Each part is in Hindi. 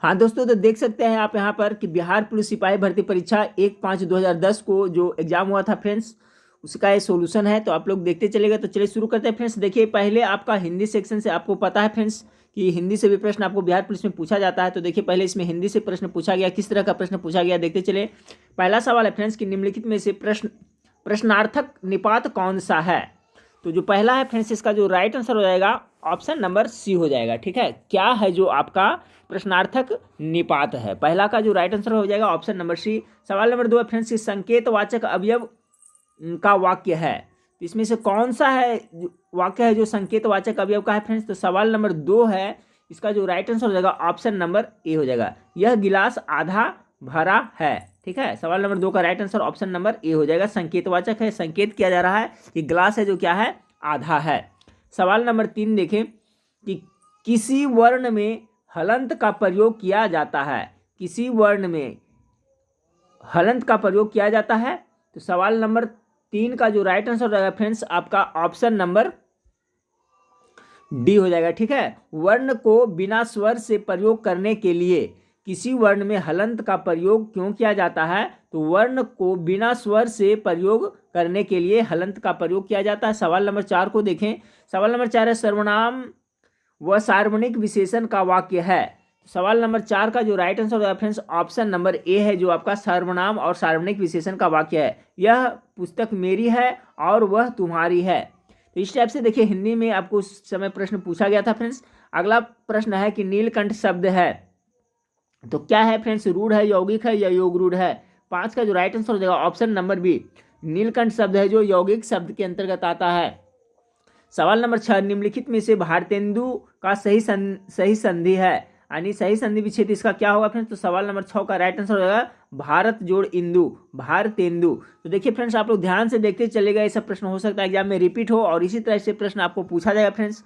हाँ दोस्तों, तो देख सकते हैं आप यहाँ पर कि बिहार पुलिस सिपाही भर्ती परीक्षा 1/5/2010 को जो एग्जाम हुआ था फ्रेंड्स, उसका ये सॉल्यूशन है। तो आप लोग देखते चलेगा। तो चलिए शुरू करते हैं फ्रेंड्स। देखिए, पहले आपका हिंदी सेक्शन से आपको पता है फ्रेंड्स कि हिंदी से भी प्रश्न आपको बिहार पुलिस में पूछा जाता है। तो देखिए, पहले इसमें हिंदी से प्रश्न पूछा गया, किस तरह का प्रश्न पूछा गया देखते चले। पहला सवाल है फ्रेंड्स कि निम्नलिखित में से प्रश्नार्थक निपात कौन सा है। तो जो पहला है फ्रेंड्स, इसका जो राइट आंसर हो जाएगा ऑप्शन नंबर सी हो जाएगा। ठीक है, क्या है जो आपका प्रश्नार्थक निपात है। पहला का जो राइट आंसर हो जाएगा ऑप्शन नंबर सी। सवाल नंबर 2 है फ्रेंड्स कि संकेतवाचक अवयव का वाक्य है। तो इसमें से कौन सा है वाक्य है जो संकेतवाचक अवयव का है फ्रेंड्स। तो सवाल नंबर 2 है, इसका जो राइट आंसर हो जाएगा ऑप्शन नंबर ए हो जाएगा। यह गिलास आधा भरा है। ठीक है, सवाल नंबर 2 का राइट आंसर ऑप्शन नंबर ए हो जाएगा। संकेतवाचक है, संकेत किया जा रहा है कि गिलास है जो क्या है, आधा है। सवाल नंबर 3 देखें कि किसी वर्ण में हलंत का प्रयोग किया जाता है। किसी वर्ण में हलंत का प्रयोग किया जाता है। तो सवाल नंबर 3 का जो राइट आंसर रहेगा फ्रेंड्स, आपका ऑप्शन नंबर डी हो जाएगा। ठीक है, वर्ण को बिना स्वर से प्रयोग करने के लिए किसी वर्ण में हलंत का प्रयोग क्यों किया जाता है। तो वर्ण को बिना स्वर से प्रयोग करने के लिए हलंत का प्रयोग किया जाता है। सवाल नंबर 4 को देखें। सवाल नंबर 4 है सर्वनाम व सार्वजनिक विशेषण का वाक्य है। सवाल नंबर 4 का जो राइट आंसर होगा फ्रेंड्स, ऑप्शन नंबर ए है, जो आपका सर्वनाम और सार्वजनिक विशेषण का वाक्य है। यह पुस्तक मेरी है और वह तुम्हारी है। तो इस टाइप से देखिए, हिंदी में आपको उस समय प्रश्न पूछा गया था फ्रेंड्स। अगला प्रश्न है कि नीलकंठ शब्द है तो क्या है फ्रेंड्स, रूढ़ है, यौगिक है या योग रूढ़ है। 5 का जो राइट आंसर हो जाएगा ऑप्शन नंबर बी, नीलकंठ शब्द है जो यौगिक शब्द के अंतर्गत आता है। सवाल नंबर 6, निम्नलिखित में से भारतेंदु का सही संधि है, यानी सही संधि विच्छेद इसका क्या होगा फ्रेंड्स। तो सवाल नंबर 6 का राइट आंसर हो जाएगा भारत जोड़ इंदु, भारतेंदु। तो देखिए फ्रेंड्स, आप लोग ध्यान से देखते चलेगा, ये सब प्रश्न हो सकता है एग्जाम में रिपीट हो और इसी तरह से प्रश्न आपको पूछा जाएगा फ्रेंड्स।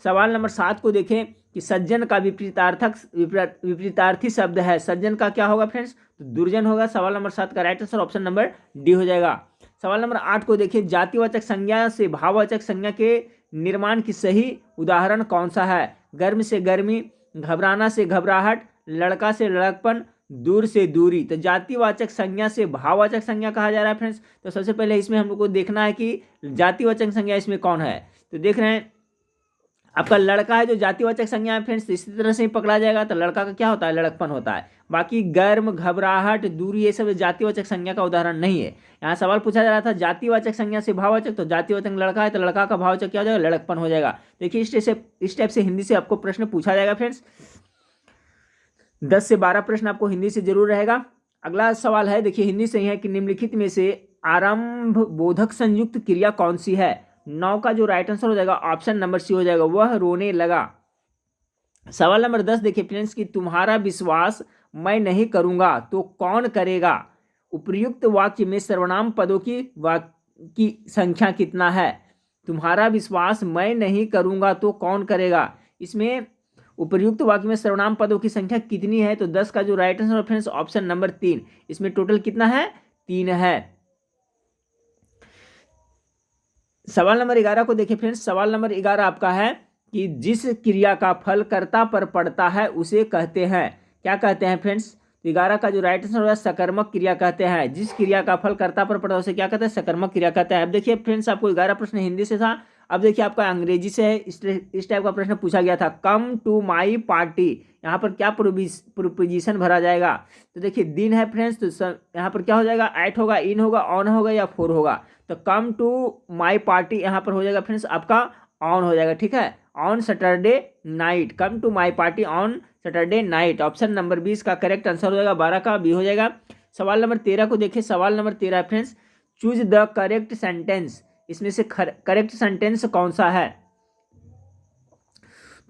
सवाल नंबर 7 को देखें कि सज्जन का विपरीतार्थी शब्द है। सज्जन का क्या होगा फ्रेंड्स, तो दुर्जन होगा। सवाल नंबर 7 का right answer option number D हो जाएगा। सवाल नंबर 8 को देखिए, जातिवाचक संज्ञा से भाववाचक संज्ञा के निर्माण की सही उदाहरण कौन सा है। गर्म से गर्मी, घबराना से घबराहट, लड़का से लड़कपन, दूर से दूरी। तो जातिवाचक संज्ञा से भाववाचक संज्ञा कहा जा रहा है फ्रेंड्स। तो सबसे पहले इसमें हम लोग को देखना है कि जातिवाचक संज्ञा इसमें कौन है। तो देख रहे हैं आपका लड़का है जो जातिवाचक संज्ञा है फ्रेंड्स, इसी तरह से ही पकड़ा जाएगा। तो लड़का का क्या होता है, लड़कपन होता है। बाकी गर्म, घबराहट, दूरी, ये सब जातिवाचक संज्ञा का उदाहरण नहीं है। यहाँ सवाल पूछा जा रहा था जातिवाचक संज्ञा से भाववाचक, तो जातिवाचक लड़का है तो लड़का का भाववाचक क्या हो जाएगा, लड़कपन हो जाएगा। देखिए इस टाइप से हिंदी से आपको प्रश्न पूछा जाएगा फ्रेंड्स। 10 से 12 प्रश्न आपको हिंदी से जरूर रहेगा। अगला सवाल है, देखिए हिंदी से ही है कि निम्नलिखित में से आरंभ बोधक संयुक्त क्रिया कौन सी है। 9 का जो राइट आंसर हो जाएगा ऑप्शन नंबर सी हो जाएगा, वह रोने लगा। सवाल नंबर 10 देखिए फ्रेंड्स कि तुम्हारा विश्वास मैं नहीं करूंगा तो कौन करेगा। उपर्युक्त वाक्य में सर्वनाम पदों की संख्या कितना है। तुम्हारा विश्वास मैं नहीं करूंगा तो कौन करेगा, इसमें उपर्युक्त वाक्य में सर्वनाम पदों की संख्या कितनी है। तो 10 का जो right answer friends option number 3, इसमें टोटल कितना है, 3 है। सवाल नंबर 11 को देखिए फ्रेंड्स। सवाल नंबर 11 आपका है कि जिस क्रिया का फल कर्ता पर पड़ता है उसे कहते हैं, क्या कहते हैं फ्रेंड्स। तो 11 का जो राइट आंसर होगा सकर्मक क्रिया कहते हैं। जिस क्रिया का फल कर्ता पर पड़ता है उसे क्या कहते हैं, सकर्मक क्रिया कहते हैं। अब देखिए फ्रेंड्स, आपको 11 प्रश्न हिंदी से था। अब देखिए आपका अंग्रेजी से है। इस टाइप का प्रश्न पूछा गया था, कम टू माई पार्टी, यहाँ पर क्या प्रोपोजिशन भरा जाएगा। तो देखिए दिन है फ्रेंड्स, तो यहाँ पर क्या हो जाएगा, एट होगा, इन होगा, ऑन होगा या फोर होगा। तो कम टू माई पार्टी यहाँ पर हो जाएगा फ्रेंड्स आपका ऑन हो जाएगा। ठीक है, on Saturday night, come to my party on Saturday night. Option number 20 का करेक्ट आंसर हो जाएगा, 12 का बी हो जाएगा। सवाल नंबर 13 को देखिए। सवाल number 13 friends, choose the correct sentence, इसमें से करेक्ट सेंटेंस कौन सा है।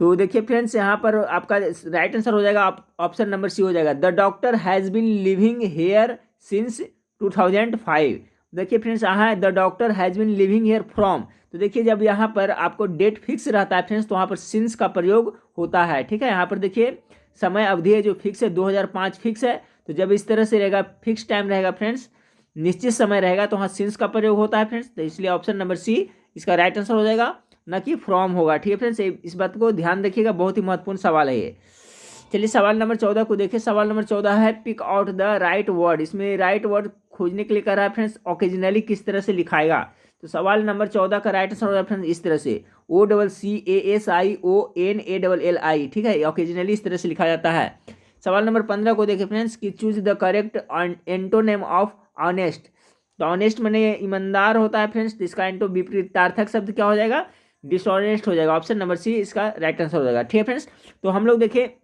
तो देखिए फ्रेंड्स, यहाँ पर आपका राइट आंसर हो जाएगा ऑप्शन नंबर सी हो जाएगा, the doctor has been living here since 2005। देखिए फ्रेंड्स, यहाँ the doctor has been living here from. तो देखिए जब यहाँ पर आपको डेट फिक्स रहता है फ्रेंड्स, तो वहाँ पर सिंस का प्रयोग होता है। ठीक है, यहाँ पर देखिए समय अवधि है जो फिक्स है, 2005 फिक्स है। तो जब इस तरह से रहेगा, फिक्स टाइम रहेगा फ्रेंड्स, निश्चित समय रहेगा, तो वहाँ सिंस का प्रयोग होता है फ्रेंड्स। तो इसलिए ऑप्शन नंबर सी इसका राइट आंसर हो जाएगा, न कि फ्रॉम होगा। ठीक है फ्रेंड्स, इस बात को ध्यान रखिएगा, बहुत ही महत्वपूर्ण सवाल है ये। चलिए सवाल नंबर 14 को देखिए। सवाल नंबर 14 है pick out the right word. इसमें राइट वर्ड खोजने के लिए कह रहा है फ्रेंड्स ओकेजनली किस तरह से लिखाएगा। तो सवाल नंबर 14 का राइट आंसर होगा फ्रेंड्स इस तरह से OCCASIONALLI। ठीक है, ओकेजनली इस तरह से लिखा जाता है। सवाल नंबर 15 को देखिए फ्रेंड्स कि choose the correct antonym of honest. तो ऑनेस्ट माने ईमानदार होता है फ्रेंड्स, तो इसका एंटो विपरीतार्थक शब्द क्या हो जाएगा, डिसऑनेस्ट हो जाएगा। ऑप्शन नंबर सी इसका राइट आंसर हो जाएगा। ठीक है फ्रेंड्स, तो हम लोग देखिए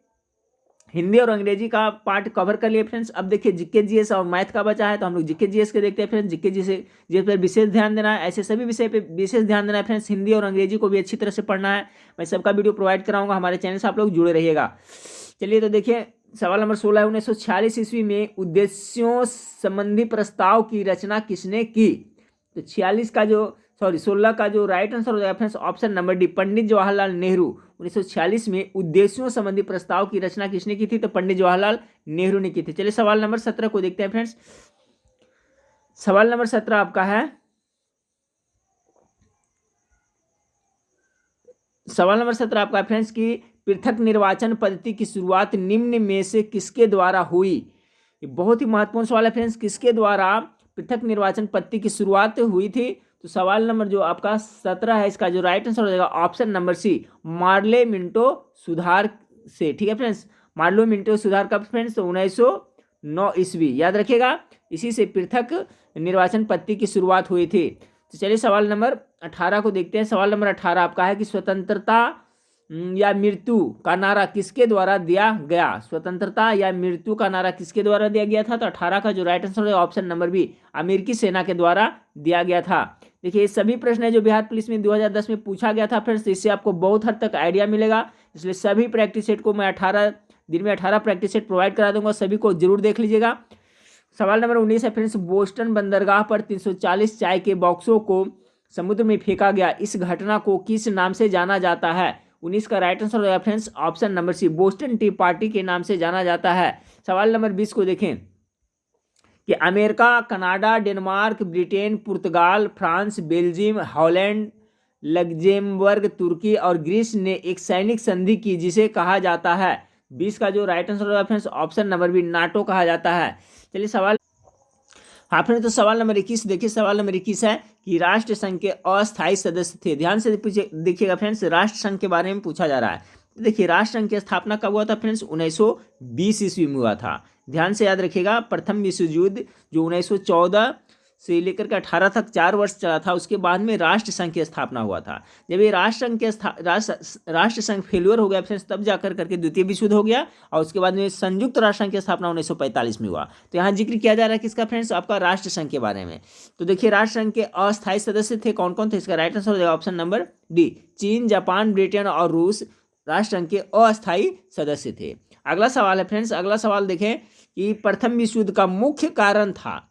हिंदी और अंग्रेजी का पार्ट कवर कर लिए फ्रेंड्स। अब देखिए जीके जीएस और मैथ का बचा है, तो हम लोग जीके जीएस के देखते हैं फ्रेंड्स। जीके जीएस पर विशेष ध्यान देना है, ऐसे सभी विषय पे विशेष ध्यान देना है फ्रेंड्स। हिंदी और अंग्रेजी को भी अच्छी तरह से पढ़ना है। मैं सबका वीडियो प्रोवाइड कराऊंगा, हमारे चैनल से आप लोग जुड़े रहिएगा। चलिए तो देखिए सवाल नंबर 16 है 1946 ईस्वी में उद्देश्यों संबंधी प्रस्ताव की रचना किसने की। तो 16 का जो राइट आंसर हो जाएगा friends option number D, Pandit Jawaharlal Nehru. 1946 में उद्देश्यों संबंधी प्रस्ताव की रचना किसने की थी, तो पंडित जवाहरलाल नेहरू ने की थी। चलिए सवाल नंबर 17 को देखते हैं फ्रेंड्स। सवाल नंबर 17 आपका है, सवाल नंबर 17 आपका है फ्रेंड्स की पृथक निर्वाचन पद्धति की शुरुआत निम्न में से किसके द्वारा हुई। ये बहुत ही महत्वपूर्ण सवाल है फ्रेंड्स, किसके द्वारा पृथक निर्वाचन पद्धति की शुरुआत हुई थी। तो सवाल नंबर जो आपका 17 है इसका जो राइट आंसर हो जाएगा option number C, Morley Minto सुधार से। ठीक है फ्रेंड्स, मार्ले मिंटो सुधार कब फ्रेंड्स, तो 1909 ईस्वी, याद रखिएगा, इसी से पृथक निर्वाचन पद्धति की शुरुआत हुई थी। तो चलिए सवाल नंबर 18 को देखते हैं। सवाल नंबर 18 आपका है कि स्वतंत्रता या मृत्यु का नारा किसके द्वारा दिया गया। स्वतंत्रता या मृत्यु का नारा किसके द्वारा दिया गया था, तो 18 का जो राइट आंसर है ऑप्शन नंबर बी, अमेरिकी सेना के द्वारा दिया गया था। देखिए ये सभी प्रश्न है जो बिहार पुलिस में 2010 में पूछा गया था फ्रेंड्स, इससे आपको बहुत हद तक आइडिया मिलेगा। इसलिए सभी प्रैक्टिस सेट को मैं 18 दिन में 18 प्रैक्टिस सेट प्रोवाइड करा दूंगा, सभी को जरूर देख लीजिएगा। सवाल नंबर 19 है फ्रेंड्स, बोस्टन बंदरगाह पर 340 चाय के बॉक्सों को समुद्र में फेंका गया, इस घटना को किस नाम से जाना जाता है। 19 का राइट आंसर हो गया friends option number C, Boston tea party के नाम से जाना जाता है। सवाल नंबर 20 को देखें कि अमेरिका, कनाडा, डेनमार्क, ब्रिटेन, पुर्तगाल, फ्रांस, बेल्जियम, हॉलैंड, लग्जेमबर्ग, तुर्की और ग्रीस ने एक सैनिक संधि की जिसे कहा जाता है। 20 का जो राइट आंसर होगा friends option number B, NATO कहा जाता है। चलिए सवाल, हाँ फ्रेंड्स, तो सवाल नंबर 21 देखिए। सवाल नंबर 21 है कि राष्ट्र संघ के अस्थायी सदस्य थे। ध्यान से देखिएगा फ्रेंड्स, राष्ट्र संघ के बारे में पूछा जा रहा है। देखिए राष्ट्र संघ की स्थापना कब हुआ था फ्रेंड्स, 1920 ईस्वी में हुआ था। ध्यान से याद रखिएगा, प्रथम विश्व युद्ध जो 1914 से लेकर के 18 तक 4 वर्ष चला था, उसके बाद में राष्ट्र संघ की स्थापना हुआ था। जब ये राष्ट्र संघ फेल्योर हो गया फ्रेंड्स, तब जाकर करके द्वितीय विश्व युद्ध हो गया और उसके बाद में संयुक्त राष्ट्र संघ की स्थापना 1945 में हुआ। तो यहाँ जिक्र किया जा रहा है किसका फ्रेंड्स, आपका राष्ट्र संघ के बारे में। तो देखिए राष्ट्र संघ के अस्थायी सदस्य थे कौन कौन थे, इसका राइट आंसर हो जाएगा ऑप्शन नंबर डी, चीन, जापान, ब्रिटेन और रूस राष्ट्र संघ के अस्थायी सदस्य थे। अगला सवाल है फ्रेंड्स, अगला सवाल देखें कि प्रथम विश्व युद्ध का मुख्य कारण था।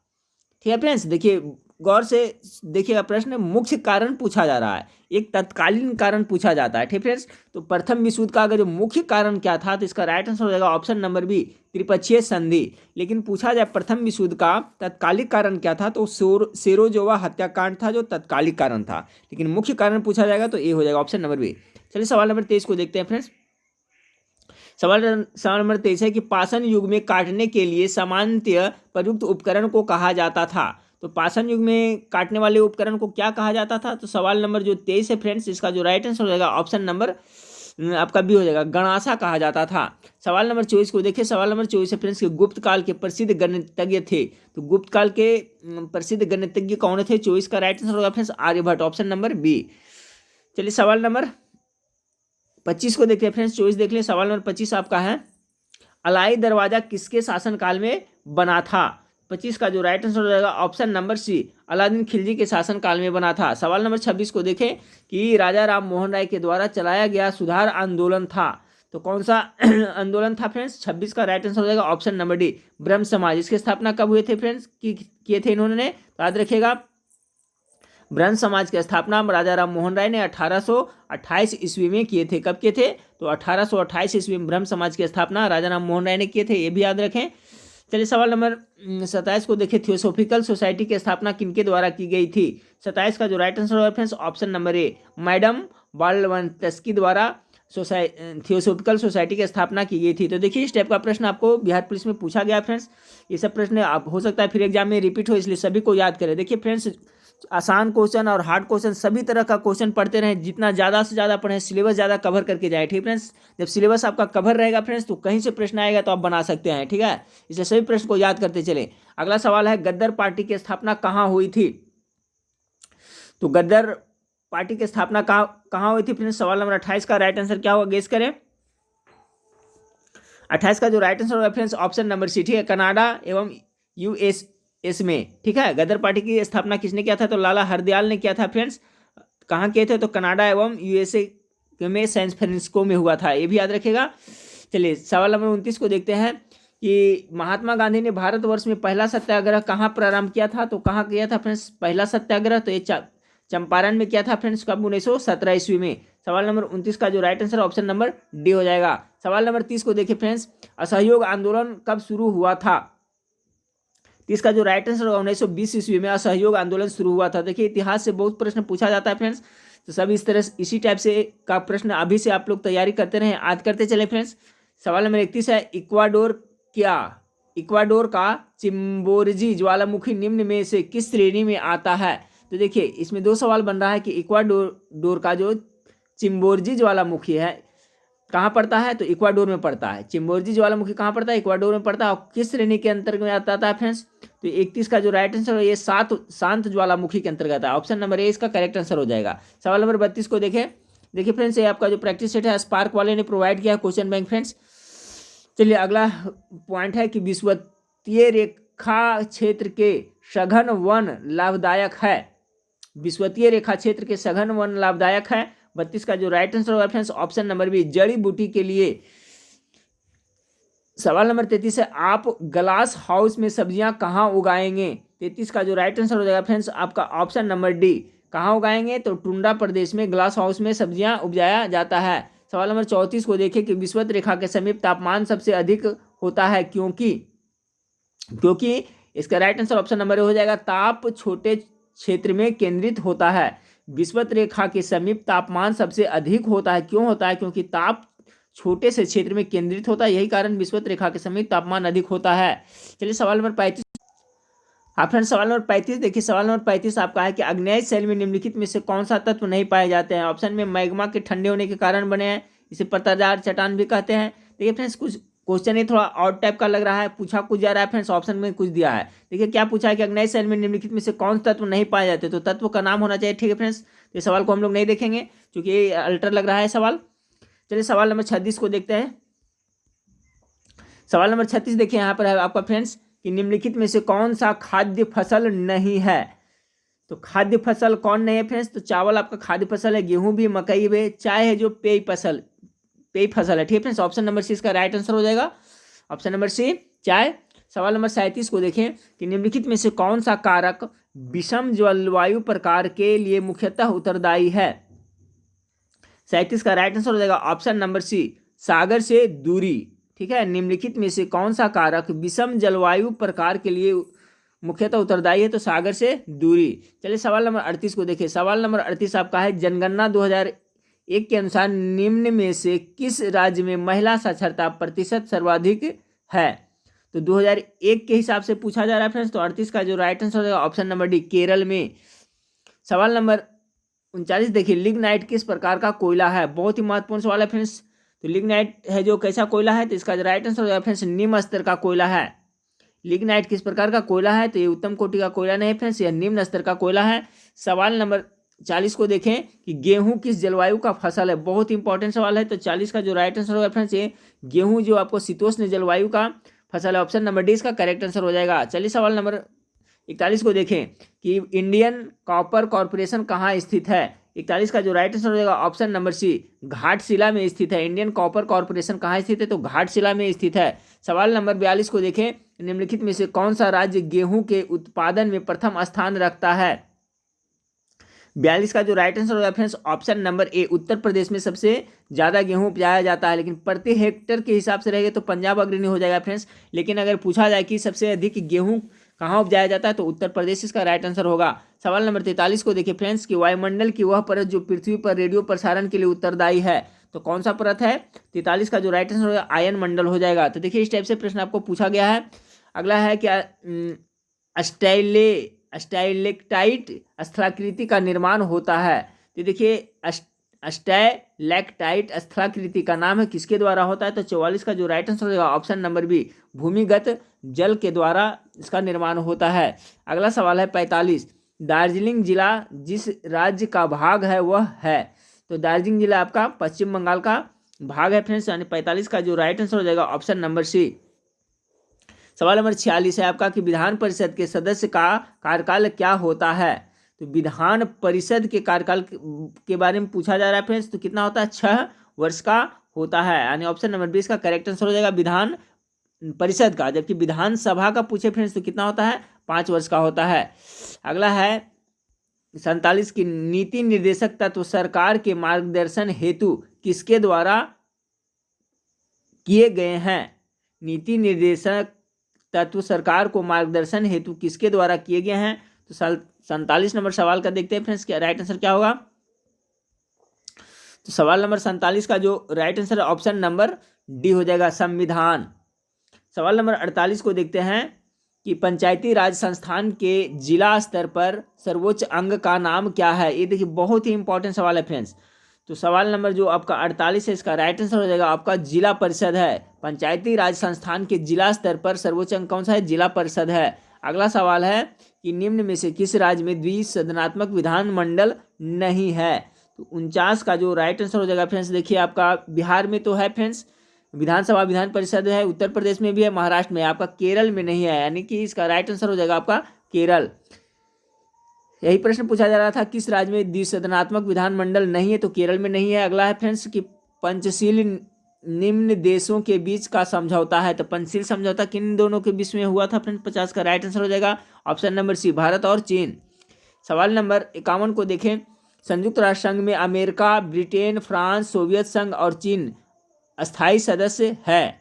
ठीक है फ्रेंड्स, देखिए गौर से देखिएगा, प्रश्न मुख्य कारण पूछा जा रहा है, एक तत्कालीन कारण पूछा जाता है। ठीक फ्रेंड्स, तो प्रथम विश्व युद्ध का अगर जो मुख्य कारण क्या था, तो इसका राइट आंसर हो जाएगा ऑप्शन नंबर बी, त्रिपक्षीय संधि। लेकिन पूछा जाए प्रथम विश्व युद्ध का तत्कालिक कारण क्या था, तो सेरोजोवा हत्याकांड था जो तत्कालिक कारण था। लेकिन मुख्य कारण पूछा जाएगा तो ये हो जाएगा ऑप्शन नंबर बी। चलिए सवाल नंबर 23 को देखते हैं फ्रेंड्स। सवाल नंबर 23 है कि पाषाण युग में काटने के लिए सामान्यतः प्रयुक्त उपकरण को कहा जाता था। तो पाषाण युग में काटने वाले उपकरण को क्या कहा जाता था, तो सवाल नंबर जो 23 है फ्रेंड्स, इसका जो राइट आंसर हो जाएगा ऑप्शन नंबर आपका बी हो जाएगा, गणासा कहा जाता था। सवाल नंबर 24 को देखिए। सवाल नंबर 24 है फ्रेंड्स कि गुप्त काल के प्रसिद्ध गणितज्ञ थे। तो गुप्त काल के प्रसिद्ध गणितज्ञ कौन थे, 24 का राइट आंसर होगा friends Aryabhata, option number B. चलिए सवाल नंबर 25 को देखते हैं फ्रेंड्स, 24 देख लें। सवाल नंबर 25 आपका है, अलाई दरवाजा किसके शासनकाल में बना था। 25 का जो राइट आंसर हो जाएगा option number C, Alauddin Khilji के शासनकाल में बना था। सवाल नंबर 26 को देखें कि राजा राम मोहन राय के द्वारा चलाया गया सुधार आंदोलन था। तो कौन सा आंदोलन था फ्रेंड्स, 26 का राइट आंसर हो जाएगा ऑप्शन नंबर डी, ब्रह्म समाज। इसकी स्थापना कब हुए थे फ्रेंड्स, किए थे इन्होंने, तो याद रखिएगा ब्रह्म समाज की स्थापना राजा राम मोहन राय ने 1828 ईस्वी में किए थे। कब किए थे, तो 1828 ईस्वी में ब्रह्म समाज की स्थापना राजा राम मोहन राय ने किए थे, ये भी याद रखें। चलिए सवाल नंबर 27 को देखें, थियोसॉफिकल सोसाइटी की स्थापना किनके द्वारा की गई थी। 27 का जो राइट आंसर होगा friends option number A, madam Blavatsky द्वारा थियोसॉफिकल सोसाइटी की स्थापना की गई थी। तो देखिए इस टाइप का प्रश्न आपको बिहार पुलिस में पूछा गया फ्रेंड्स। ये सब प्रश्न आप हो सकता है फिर एग्जाम में रिपीट हो, इसलिए सभी को याद करें। देखिए फ्रेंड्स, आसान क्वेश्चन और हार्ड क्वेश्चन सभी तरह का क्वेश्चन पढ़ते रहें, जितना ज़्यादा से ज़्यादा पढ़ें, सिलेबस ज़्यादा कवर करके जाए। ठीक फ्रेंड्स, जब सिलेबस आपका कवर रहेगा फ्रेंड्स तो कहीं से प्रश्न आएगा तो आप बना सकते हैं। ठीक है, इसलिए सभी प्रश्न को याद करते चले। अगला सवाल है, गद्दर पार्टी की स्थापना कहाँ हुई थी? तो गद्दर पार्टी की स्थापना कहाँ हुई थी फ्रेंड्स? सवाल नंबर 28 का राइट आंसर क्या होगा, गेस करें। 28 का जो राइट आंसर होगा फ्रेंड्स ऑप्शन नंबर सी। ठीक है, कनाडा एवं यूएस में। ठीक है, गदर पार्टी की स्थापना किसने किया था? तो लाला हरदयाल ने किया था फ्रेंड्स। कहाँ किए थे? तो कनाडा एवं यूएसए में सैन फ्रांसिस्को में हुआ था, ये भी याद रखिएगा। चलिए सवाल नंबर 29 को देखते हैं कि महात्मा गांधी ने भारतवर्ष में पहला सत्याग्रह कहाँ प्रारंभ किया था? तो कहाँ किया था फ्रेंड्स पहला सत्याग्रह? तो ये चंपारण में किया था फ्रेंड्स। कब? 1917 ईस्वी में। सवाल नंबर 29 का जो right answer option number D हो जाएगा। सवाल नंबर 30 को देखिए फ्रेंड्स, असहयोग आंदोलन कब शुरू हुआ था? 30 का जो राइट आंसर होगा 1920 ईस्वी में असहयोग आंदोलन शुरू हुआ था। देखिए इतिहास से बहुत प्रश्न पूछा जाता है फ्रेंड्स, तो सब इस तरह इसी टाइप से का प्रश्न अभी से आप लोग तैयारी करते रहें, आज करते चले फ्रेंड्स। सवाल नंबर 31 है, इक्वाडोर का चिम्बोरजी ज्वालामुखी निम्न में से किस श्रेणी में आता है? तो देखिए इसमें दो सवाल बन रहा है कि इक्वाडोर का जो चिम्बोरजी ज्वालामुखी है कहाँ पड़ता है? तो इक्वाडोर में पड़ता है। चिम्बोरजी ज्वालामुखी कहाँ पड़ता है? इक्वाडोर में पड़ता है। और किस श्रेणी के अंतर्गत आता है फ्रेंड्स? तो 31 का जो राइट आंसर है ये शांत ज्वालामुखी के अंतर्गत है। ऑप्शन नंबर ए इसका करेक्ट आंसर हो जाएगा। सवाल नंबर 32 को देखें। देखिए फ्रेंड्स, ये आपका जो प्रैक्टिस सेट है स्पार्क वाले ने प्रोवाइड किया क्वेश्चन बैंक फ्रेंड्स। चलिए अगला पॉइंट है कि विषुवतीय रेखा क्षेत्र के सघन वन लाभदायक है। विषुवतीय रेखा क्षेत्र के सघन वन लाभदायक है। 32 का जो राइट आंसर होगा फ्रेंड्स ऑप्शन नंबर बी, जड़ी बूटी के लिए। सवाल नंबर 33 है, आप ग्लास हाउस में सब्जियां कहाँ उगाएंगे? 33 का जो राइट आंसर हो जाएगा फ्रेंड्स आपका ऑप्शन नंबर डी, कहाँ उगाएंगे? तो टुंडा प्रदेश में ग्लास हाउस में सब्जियां उपजाया जाता है। सवाल नंबर 34 को देखें कि विषुवत रेखा के समीप तापमान सबसे अधिक होता है क्योंकि इसका राइट आंसर ऑप्शन नंबर हो जाएगा, ताप छोटे क्षेत्र में केंद्रित होता है। विषुवत रेखा के समीप तापमान सबसे अधिक होता है, क्यों होता है? क्योंकि ताप छोटे से क्षेत्र में केंद्रित होता है, यही कारण विषुवत रेखा के समीप तापमान अधिक होता है। चलिए सवाल नंबर 35। हाँ फ्रेंड्स, सवाल नंबर 35 देखिए। सवाल नंबर 35 आपका है कि आग्नेय शैल में निम्नलिखित में से कौन सा तत्व नहीं पाए जाते हैं? ऑप्शन में मैग्मा के ठंडे होने के कारण बने हैं, इसे पत्थरदार चट्टान भी कहते हैं। देखिए फ्रेंड्स, कुछ क्वेश्चन ये थोड़ा और टाइप का लग रहा है, पूछा कुछ जा रहा है फ्रेंड्स, ऑप्शन में कुछ दिया है। देखिए क्या पूछा है कि आग्नेय शैल में निम्नलिखित में से कौन तत्व नहीं पाए जाते? तो तत्व का नाम होना चाहिए। ठीक है फ्रेंड्स, तो इस सवाल को हम लोग नहीं देखेंगे क्योंकि ये अल्टर लग रहा है सवाल। चलिए सवाल नंबर 36 को देखते हैं। सवाल नंबर 36 देखिए यहाँ पर है आपका फ्रेंड्स कि निम्नलिखित में से कौन सा खाद्य फसल नहीं है? तो खाद्य फसल कौन नहीं है फ्रेंड्स? तो चावल आपका खाद्य फसल है, गेहूं भी, मकई भी, चाय है जो पेय फसल है। ठीक है फ्रेंड्स, ऑप्शन नंबर सी इसका राइट आंसर हो जाएगा। ऑप्शन नंबर सी चाय। सवाल नंबर 37 को देखें कि निम्नलिखित में से कौन सा कारक विषम जलवायु प्रकार के लिए मुख्यतः उत्तरदायी है? 37 का राइट आंसर हो जाएगा ऑप्शन नंबर सी, सागर से दूरी। ठीक है, निम्नलिखित में से कौन सा कारक विषम जलवायु प्रकार के लिए मुख्यतः उत्तरदायी है? तो सागर से दूरी। चलिए सवाल नंबर 38 को देखिए। सवाल नंबर 38 आपका है, जनगणना 2001 के अनुसार निम्न में से किस राज्य में महिला साक्षरता प्रतिशत सर्वाधिक है? तो 2001 के हिसाब से पूछा जा रहा है फ्रेंड्स। तो 38 का जो राइट आंसर होगा ऑप्शन नंबर डी, केरल में। सवाल नंबर 39 देखिए, लिग्नाइट किस प्रकार का कोयला है? बहुत ही महत्वपूर्ण सवाल है फ्रेंड्स। तो लिग्नाइट है जो कैसा कोयला है? तो इसका जो राइट आंसर हो जाएगा फ्रेंड्स निम्न स्तर का कोयला है। लिग्नाइट किस प्रकार का कोयला है? तो ये उत्तम कोटि का कोयला नहीं फ्रेंड्स, यह निम्न स्तर का कोयला है। सवाल नंबर 40 को देखें कि गेहूं किस जलवायु का फसल है? बहुत इंपॉर्टेंट सवाल है। तो 40 का जो राइट आंसर होगा फ्रेंड्स ये गेहूं जो आपको शीतोष्ण जलवायु का फसल है। ऑप्शन नंबर डी इसका करेक्ट आंसर हो जाएगा। चलिए सवाल नंबर 41 को देखें कि इंडियन कॉपर कॉर्पोरेशन कहाँ स्थित है? 41 का जो राइट आंसर हो जाएगा ऑप्शन नंबर सी, घाटशिला में स्थित है। इंडियन कॉपर कॉर्पोरेशन कहाँ स्थित है? तो घाटशिला में स्थित है। सवाल नंबर 42 को देखें, निम्नलिखित में से कौन सा राज्य गेहूं के उत्पादन में प्रथम स्थान रखता है? 42 का जो राइट आंसर होगा फ्रेंड्स ऑप्शन नंबर ए, उत्तर प्रदेश में सबसे ज़्यादा गेहूं उपजाया जाता है। लेकिन प्रति हेक्टेयर के हिसाब से रहेगा तो पंजाब अग्रणी हो जाएगा फ्रेंड्स। लेकिन अगर पूछा जाए कि सबसे अधिक गेहूं कहाँ उपजाया जाता है तो उत्तर प्रदेश इसका राइट आंसर होगा। सवाल नंबर 43 को देखिए फ्रेंड्स कि वायुमंडल की वह परत जो पृथ्वी पर रेडियो प्रसारण के लिए उत्तरदायी है। तो कौन सा परत है? 43 का जो राइट आंसर होगा आयन मंडल हो जाएगा। तो देखिए इस टाइप से प्रश्न आपको पूछा गया है। अगला है क्या, स्टाइलेक्टाइट स्थलाकृति का निर्माण होता है। तो देखिए स्टाइलेक्टाइट स्थलाकृति का नाम है किसके द्वारा होता है? तो 44 का जो राइट आंसर होगा ऑप्शन नंबर बी, भूमिगत जल के द्वारा इसका निर्माण होता है। अगला सवाल है 45, दार्जिलिंग जिला जिस राज्य का भाग है वह है। तो दार्जिलिंग जिला आपका पश्चिम बंगाल का भाग है फ्रेंड्स, यानी 45 का जो राइट आंसर हो जाएगा ऑप्शन नंबर सी। सवाल नंबर 46 है आपका कि विधान परिषद के सदस्य का कार्यकाल क्या होता है। तो विधान परिषद के कार्यकाल के बारे में पूछा जा रहा है फ्रेंड्स, तो कितना होता है? 6 वर्ष का होता है, यानी ऑप्शन नंबर 20 का करेक्ट आंसर हो जाएगा विधान परिषद का। जबकि विधानसभा का पूछे फ्रेंड्स तो कितना होता है? 5 वर्ष का होता है। अगला है 47 की नीति निर्देशक तत्व सरकार के मार्गदर्शन हेतु किसके द्वारा किए गए हैं? नीति निर्देशक तत्व सरकार को मार्गदर्शन हेतु किसके द्वारा किए गए हैं? तो 47 नंबर सवाल का देखते हैं फ्रेंड्स, क्या राइट आंसर क्या होगा। तो सवाल नंबर 47 का जो राइट आंसर है ऑप्शन नंबर डी हो जाएगा, संविधान। सवाल नंबर 48 को देखते हैं कि पंचायती राज संस्थान के जिला स्तर पर सर्वोच्च अंग का नाम क्या है। ये देखिए बहुत ही इंपॉर्टेंट सवाल है फ्रेंड्स। तो सवाल नंबर जो आपका 48 है इसका राइट आंसर हो जाएगा आपका जिला परिषद है। पंचायती राज संस्थान के जिला स्तर पर सर्वोच्च अंग कौन सा है? जिला परिषद है। अगला सवाल है कि निम्न में से किस राज्य में द्विसदनात्मक विधानमंडल नहीं है। तो 49 का जो राइट आंसर हो जाएगा फ्रेंड्स, देखिए आपका बिहार में तो है फ्रेंड्स विधानसभा विधान परिषद है, उत्तर प्रदेश में भी है, महाराष्ट्र में है, आपका केरल में नहीं है, यानी कि इसका राइट आंसर हो जाएगा आपका केरल। यही प्रश्न पूछा जा रहा था किस राज्य में द्विसदनात्मक विधानमंडल नहीं है, तो केरल में नहीं है। अगला है फ्रेंड्स कि पंचशील निम्न देशों के बीच का समझौता है। तो पंचशील समझौता किन दोनों के बीच में हुआ था फ्रेंड्स? 50 का राइट आंसर हो जाएगा ऑप्शन नंबर सी, भारत और चीन। सवाल नंबर 51 को देखें, संयुक्त राष्ट्र संघ में अमेरिका, ब्रिटेन, फ्रांस, सोवियत संघ और चीन अस्थायी सदस्य है।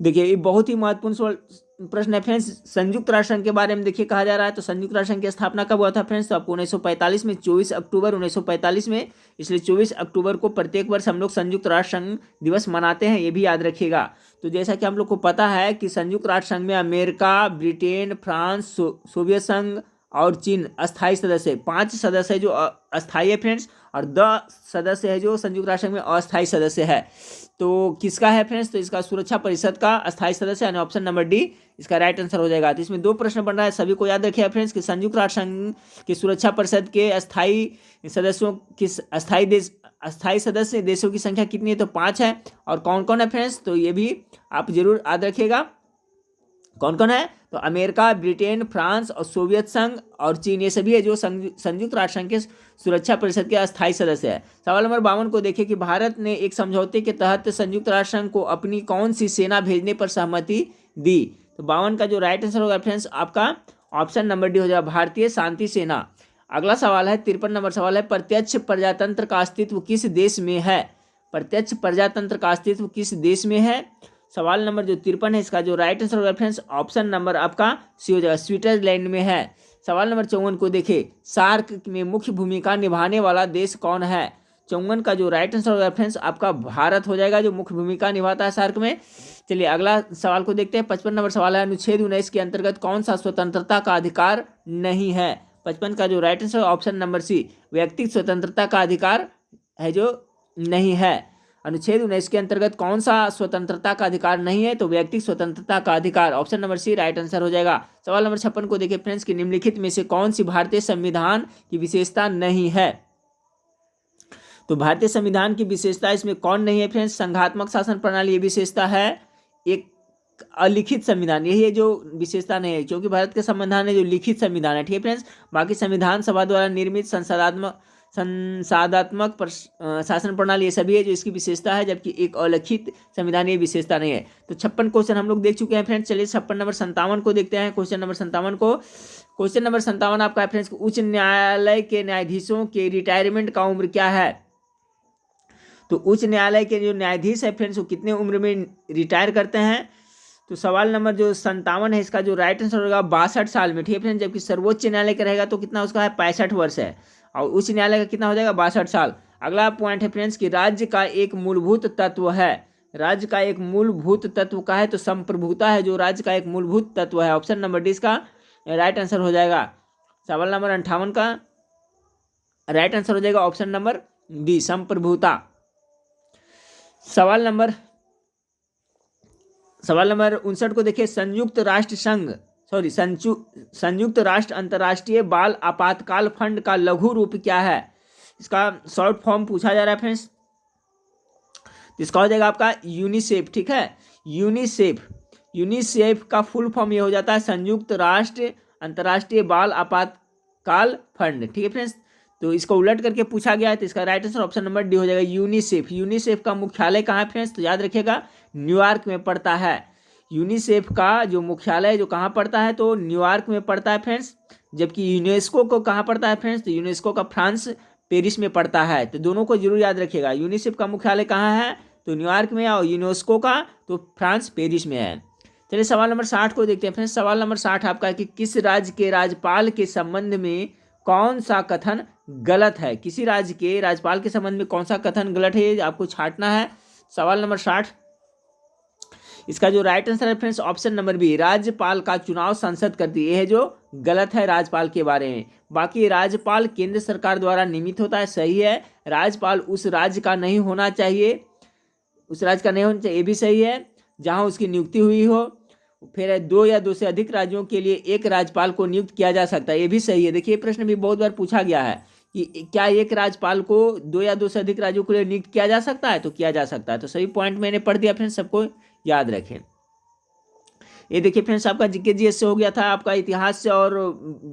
देखिए ये बहुत ही महत्वपूर्ण प्रश्न है फ्रेंड्स। संयुक्त राष्ट्र संघ के बारे में देखिए कहा जा रहा है, तो संयुक्त राष्ट्र संघ की स्थापना कब हुआ था फ्रेंड्स? तो आपको 1945 में 24 अक्टूबर 1945 में, इसलिए 24 अक्टूबर को प्रत्येक वर्ष हम लोग संयुक्त राष्ट्र संघ दिवस मनाते हैं, ये भी याद रखिएगा। तो जैसा कि हम लोग को पता है कि संयुक्त राष्ट्र संघ में अमेरिका, ब्रिटेन, फ्रांस, सोवियत संघ और चीन अस्थायी सदस्य है। 5 सदस्य है जो अस्थायी है फ्रेंड्स, और 10 सदस्य है जो संयुक्त राष्ट्र संघ में अस्थायी सदस्य है। तो किसका है फ्रेंड्स? तो इसका सुरक्षा परिषद का अस्थायी सदस्य यानी ऑप्शन नंबर डी इसका राइट आंसर हो जाएगा। तो इसमें 2 प्रश्न बन रहा है, सभी को याद रखिए फ्रेंड्स कि संयुक्त राष्ट्र संघ की सुरक्षा परिषद के अस्थायी सदस्यों की अस्थायी सदस्य देशों की संख्या कितनी है? तो 5 है। और कौन कौन है फ्रेंड्स? तो ये भी आप जरूर याद रखिएगा कौन कौन है। तो अमेरिका, ब्रिटेन, फ्रांस और सोवियत संघ और चीन, ये सभी है जो संयुक्त राष्ट्र संघ के सुरक्षा परिषद के अस्थायी सदस्य है। सवाल नंबर 52 को देखिए कि भारत ने एक समझौते के तहत संयुक्त राष्ट्र संघ को अपनी कौन सी सेना भेजने पर सहमति दी। तो 52 का जो राइट आंसर होगा फ्रेंड्स आपका ऑप्शन नंबर डी हो जाएगा, भारतीय शांति सेना। अगला सवाल है 53 नंबर सवाल है, प्रत्यक्ष प्रजातंत्र का अस्तित्व किस देश में है। प्रत्यक्ष प्रजातंत्र का अस्तित्व किस देश में है। सवाल नंबर जो 53 है इसका जो राइट आंसर होगा फ्रेंड्स ऑप्शन नंबर आपका सी हो जाएगा, स्विट्जरलैंड में है। सवाल नंबर 54 को देखिए, सार्क में मुख्य भूमिका निभाने वाला देश कौन है। 54 का जो राइट आंसर होगा फ्रेंड्स आपका भारत हो जाएगा, जो मुख्य भूमिका निभाता है सार्क में। चलिए अगला सवाल को देखते हैं। 55 नंबर सवाल है, अनुच्छेद 19 के अंतर्गत कौन सा स्वतंत्रता का अधिकार नहीं है। 55 का जो right answer option number C, व्यक्तिगत स्वतंत्रता का अधिकार है जो नहीं है। अनुच्छेद 19 के अंतर्गत कौन सा स्वतंत्रता का अधिकार नहीं है, तो व्यक्तिगत स्वतंत्रता का अधिकार, option number C right answer हो जाएगा। सवाल नंबर 56 को देखिए फ्रेंड्स कि निम्नलिखित में से कौन सी भारतीय संविधान की विशेषता नहीं है। तो भारतीय संविधान की विशेषता इसमें कौन नहीं है फ्रेंड्स, संघात्मक शासन प्रणाली ये विशेषता है, एक अलिखित संविधान यही है जो विशेषता नहीं है, क्योंकि भारत के संविधान है जो लिखित संविधान है, ठीक है फ्रेंड्स। बाकी संविधान सभा द्वारा निर्मित संसदात्मक शासन प्रणाली ये सभी है जो इसकी विशेषता है, जबकि एक अलिखित संविधान ये विशेषता नहीं है। तो 56 क्वेश्चन हम लोग देख चुके हैं फ्रेंड्स। चलिए 56 नंबर 57 को देखते हैं। क्वेश्चन नंबर 57 को, क्वेश्चन नंबर 57 आपका है फ्रेंड्स, उच्च न्यायालय के न्यायाधीशों के रिटायरमेंट का उम्र क्या है। तो उच्च न्यायालय के जो न्यायाधीश है फ्रेंड्स वो कितने उम्र में रिटायर करते हैं। तो सवाल नंबर जो 57 है इसका जो राइट आंसर होगा 62 साल में, ठीक है फ्रेंड्स। जबकि सर्वोच्च न्यायालय का रहेगा तो कितना उसका है 65 वर्ष है, और उच्च न्यायालय का कितना हो जाएगा 62 साल। अगला पॉइंट है फ्रेंड्स कि राज्य का एक मूलभूत तत्व है। राज्य का एक मूलभूत तत्व का है तो संप्रभुता है जो राज्य का एक मूलभूत तत्व है। ऑप्शन नंबर डी इसका राइट आंसर हो जाएगा। सवाल नंबर 58 का राइट आंसर हो जाएगा ऑप्शन नंबर डी संप्रभुता। सवाल नंबर 59 को देखिए, संयुक्त राष्ट्र अंतर्राष्ट्रीय बाल आपातकाल फंड का लघु रूप क्या है? इसका शॉर्ट फॉर्म पूछा जा रहा है फ्रेंड्स। इसका हो जाएगा आपका यूनिसेफ। ठीक है, यूनिसेफ का फुल फॉर्म ये हो जाता है संयुक्त राष्ट्र अंतर्राष्ट्रीय बाल आपातकाल फंड। ठीक है फ्रेंड्स, तो इसको उलट करके पूछा गया है तो इसका right answer option number D हो जाएगा यूनिसेफ। यूनिसेफ का मुख्यालय कहाँ है फ्रेंड्स? तो याद रखिएगा न्यूयॉर्क में पड़ता है। यूनिसेफ का जो मुख्यालय जो कहाँ पड़ता है तो न्यूयॉर्क में पड़ता है फ्रेंड्स। जबकि यूनेस्को को कहाँ पड़ता है फ्रेंड्स? तो यूनेस्को का फ्रांस पेरिस में पड़ता है। तो दोनों को जरूर याद रखिएगा, यूनिसेफ का मुख्यालय कहाँ है तो न्यूयॉर्क में, और यूनेस्को का तो फ्रांस पेरिस में है। चलिए सवाल नंबर 60 को देखते हैं फ्रेंड्स। सवाल नंबर 60 आपका है कि किस राज्य के राज्यपाल के संबंध में कौन सा कथन गलत है? किसी राज्य के राज्यपाल के संबंध में कौन सा कथन गलत है ये आपको छांटना है। सवाल नंबर 60, इसका जो राइट आंसर है फ्रेंड्स ऑप्शन नंबर बी, राज्यपाल का चुनाव संसद करती है। यह जो गलत है राज्यपाल के बारे में। बाकी राज्यपाल केंद्र सरकार द्वारा नियमित होता है, सही है। राज्यपाल उस राज्य का नहीं होना चाहिए, ये भी सही है जहां उसकी नियुक्ति हुई हो। फिर 2 या 2 से अधिक राज्यों के लिए एक राज्यपाल को नियुक्त किया जा सकता है, ये भी सही है। देखिए प्रश्न भी बहुत बार पूछा गया है कि क्या एक राज्यपाल को 2 या 2 से अधिक राज्यों के लिए नियुक्त किया जा सकता है? तो किया जा सकता है। तो सही पॉइंट मैंने पढ़ दिया फ्रेंड्स, सबको याद रखें। ये देखिए फ्रेंड्स आपका जीके जीएस से हो गया था, आपका इतिहास से और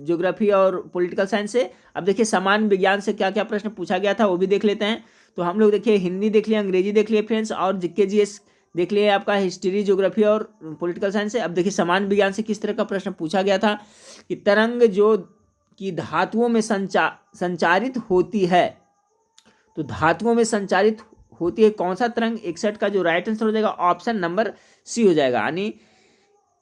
ज्योग्राफी और पॉलिटिकल साइंस से। अब देखिए सामान्य विज्ञान से क्या क्या प्रश्न पूछा गया था वो भी देख लेते हैं। तो हम लोग देखिए हिंदी देख लिए, अंग्रेजी देख लिए फ्रेंड्स, और जीके जीएस देख लिए आपका हिस्ट्री, ज्योग्राफी और पॉलिटिकल साइंस से। अब देखिए सामान्य विज्ञान से किस तरह का प्रश्न पूछा गया था कि तरंग जो कि धातुओं में संचारित होती है, तो धातुओं में संचारित होती है कौन सा तरंग? 61 का जो राइट आंसर हो जाएगा ऑप्शन नंबर सी हो जाएगा। यानी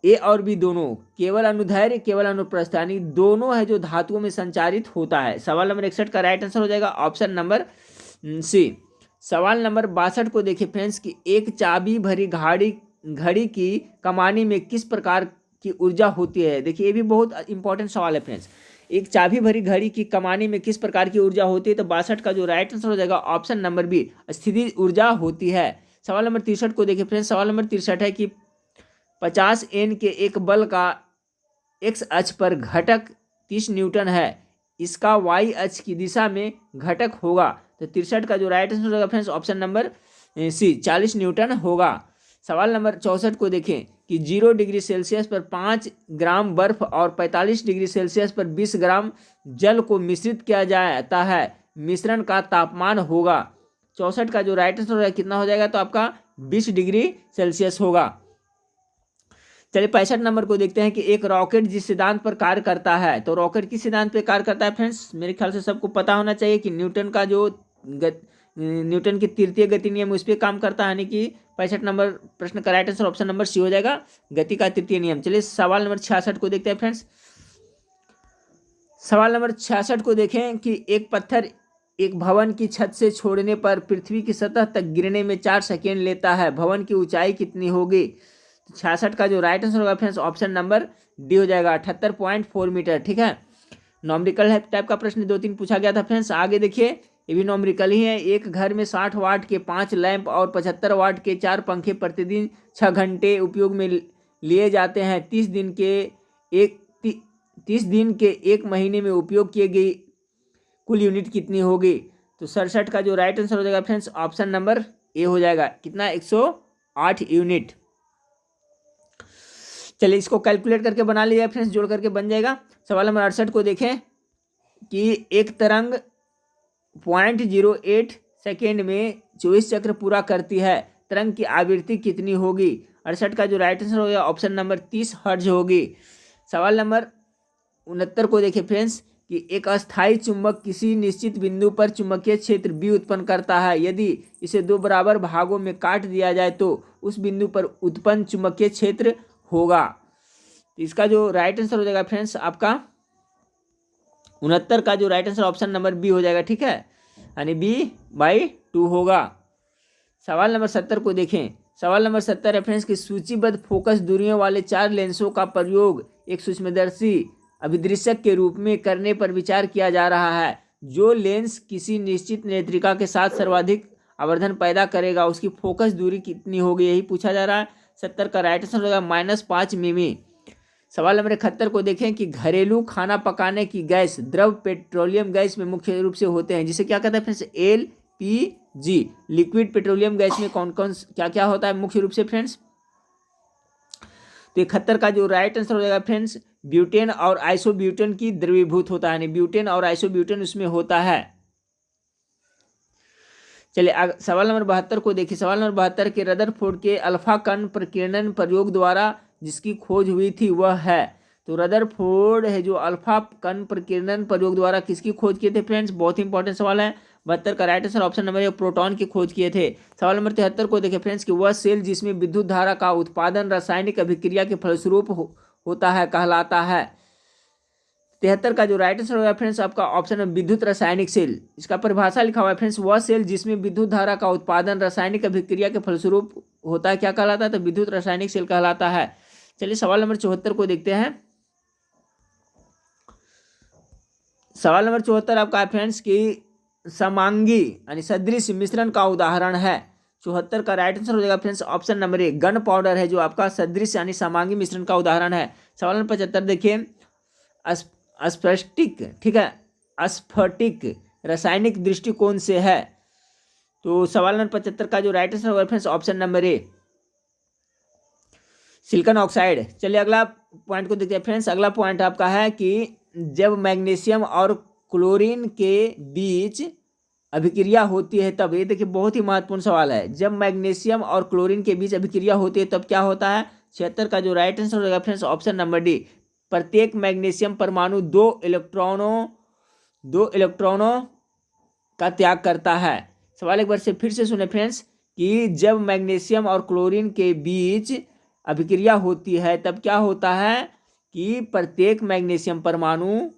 ए और बी दोनों, केवल अनुदैर्ध्य केवल अनुप्रस्थ, यानी दोनों है जो धातुओं में संचारित होता है। सवाल नंबर 61 का राइट आंसर हो जाएगा ऑप्शन नंबर सी। सवाल नंबर 62 को देखिए फ्रेंड्स कि एक चाबी भरी घड़ी की कमानी में किस प्रकार की ऊर्जा होती है? देखिए ये भी बहुत इंपॉर्टेंट सवाल है फ्रेंड्स। एक चाबी भरी घड़ी की कमानी में किस प्रकार की ऊर्जा होती है? तो 62 का जो राइट आंसर हो जाएगा ऑप्शन नंबर बी, स्थितिज ऊर्जा होती है। सवाल नंबर 63 को देखिए फ्रेंड्स। सवाल नंबर 63 है कि 50 N के एक बल का एक्स अक्ष पर घटक 30 न्यूटन है, इसका वाई अक्ष की दिशा में घटक होगा। तो 63 का जो राइट आंसर होगा friends option number C, 40 Newton होगा। सवाल नंबर 64 को देखें कि 0 डिग्री सेल्सियस पर 5 ग्राम बर्फ और 45 डिग्री सेल्सियस पर 20 ग्राम जल को मिश्रित किया जाता है, मिश्रण का तापमान होगा। 64 का जो राइट आंसर होगा कितना हो जाएगा? तो आपका 20 डिग्री सेल्सियस होगा। चलिए 65 नंबर को देखते हैं कि एक रॉकेट जिस सिद्धांत पर कार्य करता है, तो रॉकेट किस सिद्धांत पर कार्य करता है फ्रेंड्स? मेरे ख्याल से सबको पता होना चाहिए कि न्यूटन की तृतीय गति नियम उस पर काम करता है, यानी कि 65 नंबर प्रश्न का right answer option number C हो जाएगा, गति का तृतीय नियम। चलिए सवाल नंबर 66 को देखते हैं फ्रेंड्स। सवाल नंबर 66 को देखें कि एक पत्थर एक भवन की छत से छोड़ने पर पृथ्वी की सतह तक गिरने में 4 सेकेंड लेता है, भवन की ऊंचाई कितनी होगी? 66 का जो राइट आंसर होगा फ्रेंड्स ऑप्शन नंबर डी हो जाएगा, 78.4 मीटर। ठीक है, नॉमरिकल टाइप का प्रश्न 2-3 पूछा गया था फ्रेंड्स। आगे देखिए ये भी नॉमरिकल ही है। एक घर में 60 वाट के 5 लैंप और 75 वाट के 4 पंखे प्रतिदिन 6 घंटे उपयोग में लिए जाते हैं। 30 दिन के एक महीने में उपयोग किए गई कुल यूनिट कितनी होगी? तो 67 का जो राइट आंसर हो जाएगा फ्रेंड्स ऑप्शन नंबर ए हो जाएगा, कितना? 108 यूनिट। चलिए इसको कैलकुलेट करके बना लिया फ्रेंड्स, जोड़ करके बन जाएगा। सवाल नंबर 68 को देखें कि एक तरंग 0.08 सेकेंड में 24 चक्र पूरा करती है, तरंग की आवृत्ति कितनी होगी? 68 का जो राइट आंसर होगा ऑप्शन नंबर 30 हर्ट्ज होगी। सवाल नंबर 69 को देखिए फ्रेंड्स कि एक अस्थायी चुंबक किसी निश्चित बिंदु पर चुंबकीय क्षेत्र B उत्पन्न करता है, यदि इसे 2 बराबर भागों में काट दिया जाए तो उस बिंदु पर उत्पन्न चुंबकीय क्षेत्र होगा। इसका जो राइट आंसर हो जाएगा फ्रेंड्स आपका 69 का जो right answer option number B हो जाएगा। ठीक है, यानी B/2 होगा। सवाल नंबर 70 को देखें। सवाल नंबर 70 रेफरेंस की सूचीबद्ध फोकस दूरियों वाले 4 लेंसों का प्रयोग एक सूक्ष्मदर्शी अभिदृश्यक के रूप में करने पर विचार किया जा रहा है। जो लेंस किसी निश्चित नेत्रिका के साथ सर्वाधिक आवर्धन पैदा करेगा उसकी फोकस दूरी कितनी होगी, यही पूछा जा रहा है। 70 का राइट आंसर होगा -5 मिमी। सवाल नंबर 71 को देखें कि घरेलू खाना पकाने की गैस द्रव पेट्रोलियम गैस में मुख्य रूप से होते हैं, जिसे क्या कहते हैं friends, LPG। Liquid petroleum gas में कौन कौन क्या क्या होता है मुख्य रूप से फ्रेंड्स। तो 71 का जो राइट आंसर हो जाएगा फ्रेंड्स, ब्यूटेन और आइसोब्यूटेन की द्रवीभूत होता है, यानी ब्यूटेन और आइसोब्यूटेन उसमें होता है। चलिए सवाल नंबर 72 को देखिए। सवाल नंबर 72 के रदरफोर्ड के अल्फा कण प्रकीर्णन प्रयोग द्वारा जिसकी खोज हुई थी वह है। तो रदरफोर्ड है जो अल्फा कण प्रकीर्णन प्रयोग द्वारा किसकी खोज किए थे फ्रेंड्स, बहुत ही इंपॉर्टेंट सवाल है। 72 का राइट आंसर ऑप्शन नंबर ए, प्रोटॉन की खोज किए थे। सवाल नंबर 73 को देखें फ्रेंड्स कि वह सेल जिसमें विद्युत धारा का उत्पादन रासायनिक अभिक्रिया के फलस्वरूप होता है कहलाता है। 73 का जो राइट आंसर होगा फ्रेंड्स आपका ऑप्शन है विद्युत रासायनिक सेल। इसका परिभाषा लिखा हुआ है फ्रेंड्स, वह सेल जिसमें विद्युत धारा का उत्पादन रासायनिक अभिक्रिया के फलस्वरूप होता है, क्या कहलाता है, तो विद्युत रासायनिक सेल कहलाता है। चलिए सवाल नंबर 74 को देखते हैं। सवाल नंबर 74 आपका है फ्रेंड्स कि समांगी यानी सदृश मिश्रण का उदाहरण है। 74 का राइट आंसर हो जाएगा फ्रेंड्स ऑप्शन नंबर ए, गन पाउडर है जो आपका सदृश यानी समांगी मिश्रण का उदाहरण है। सवाल नंबर 75 देखिए, अस्फटिक, ठीक है, अस्फटिक रासायनिक दृष्टिकोण से है। तो सवाल नंबर 75 का जो राइट आंसर होगा फ्रेंड्स ऑप्शन नंबर ए, सिलिकॉन ऑक्साइड। चलिए अगला पॉइंट को देखते हैं फ्रेंड्स। अगला पॉइंट आपका है कि जब मैग्नीशियम और क्लोरीन के बीच अभिक्रिया होती है तब, ये देखिए बहुत ही महत्वपूर्ण सवाल है, जब मैग्नीशियम और क्लोरीन के बीच अभिक्रिया होती है तब क्या होता है। 76 का जो राइट आंसर होगा फ्रेंड्स ऑप्शन नंबर डी, प्रत्येक मैग्नीशियम परमाणु दो इलेक्ट्रॉनों का त्याग करता है। सवाल एक बार से फिर से सुने फ्रेंड्स कि जब मैग्नीशियम और क्लोरीन के बीच अभिक्रिया होती है तब क्या होता है कि प्रत्येक मैग्नीशियम परमाणु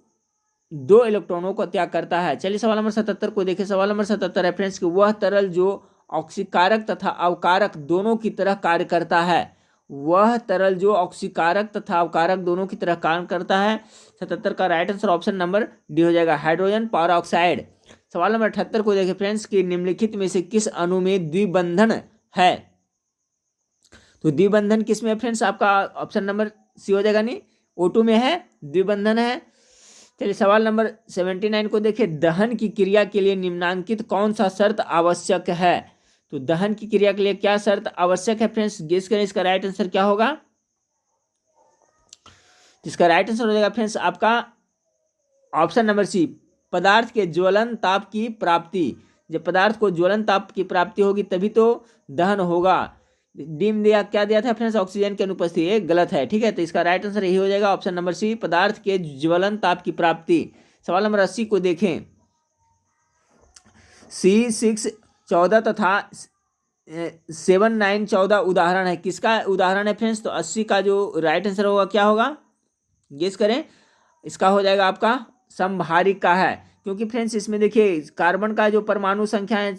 2 इलेक्ट्रॉनों का त्याग करता है। चलिए सवाल नंबर 77 को देखें। सवाल नंबर 77 रेफरेंस कि वह तरल जो ऑक्सीकारक तथा अवकारक दोनों की तरह कार्य करता है। वह तरल जो ऑक्सीकारक तथा अवकारक दोनों की तरह कार्य करता है। 77 का right answer option number D हो जाएगा, हाइड्रोजन परऑक्साइड। सवाल नंबर 78 को देखें फ्रेंड्स कि निम्नलिखित में से किस अणु में द्विबंधन है। तो द्विबंधन किस में है फ्रेंड्स, आपका ऑप्शन नंबर सी हो जाएगा, नहीं O2 में है, द्विबंधन है। चलिए सवाल नंबर 79 को देखिए, दहन की क्रिया के लिए निम्नांकित कौन सा शर्त आवश्यक है। तो दहन की क्रिया के लिए क्या शर्त आवश्यक है फ्रेंड्स, गेस करें इसका राइट आंसर क्या होगा। इसका राइट आंसर हो जाएगा फ्रेंड्स आपका ऑप्शन नंबर सी, पदार्थ के ज्वलन ताप की प्राप्ति। जब पदार्थ को ज्वलन ताप की प्राप्ति होगी तभी तो दहन होगा। डीम दिया क्या दिया था फ्रेंड्स, ऑक्सीजन की अनुपस्थिति, ये गलत है, ठीक है। तो इसका राइट आंसर यही हो जाएगा ऑप्शन नंबर सी, पदार्थ के ज्वलन ताप की प्राप्ति। सवाल नंबर 80 को देखें। C6 14 तथा 7 9 14 उदाहरण है, किसका उदाहरण है फ्रेंड्स। तो 80 का जो राइट आंसर होगा क्या होगा, गेस करें। इसका हो जाएगा आपका समभारिक का है, क्योंकि फ्रेंड्स इसमें देखिए कार्बन का जो परमाणु संख्या है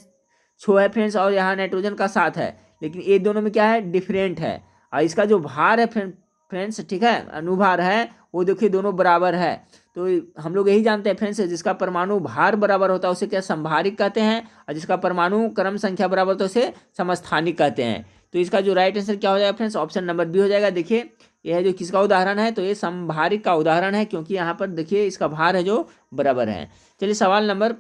6 है फ्रेंड्स, और यहाँ नाइट्रोजन का 7 है, लेकिन ये दोनों में क्या है, डिफरेंट है। और इसका जो भार है फ्रेंड्स, ठीक है, अनुभार है, वो देखिए दोनों बराबर है। तो हम लोग यही जानते हैं फ्रेंड्स, जिसका परमाणु भार बराबर होता है उसे क्या समभारिक कहते हैं, और जिसका परमाणु क्रम संख्या बराबर होता है उसे समस्थानिक कहते हैं। तो इसका जो राइट आंसर क्या हो जाएगा फ्रेंड्स, ऑप्शन नंबर बी हो जाएगा। देखिए यह जो किसका उदाहरण है, तो ये समभारिक का उदाहरण है, क्योंकि यहाँ पर देखिए इसका भार है जो बराबर है। चलिए सवाल नंबर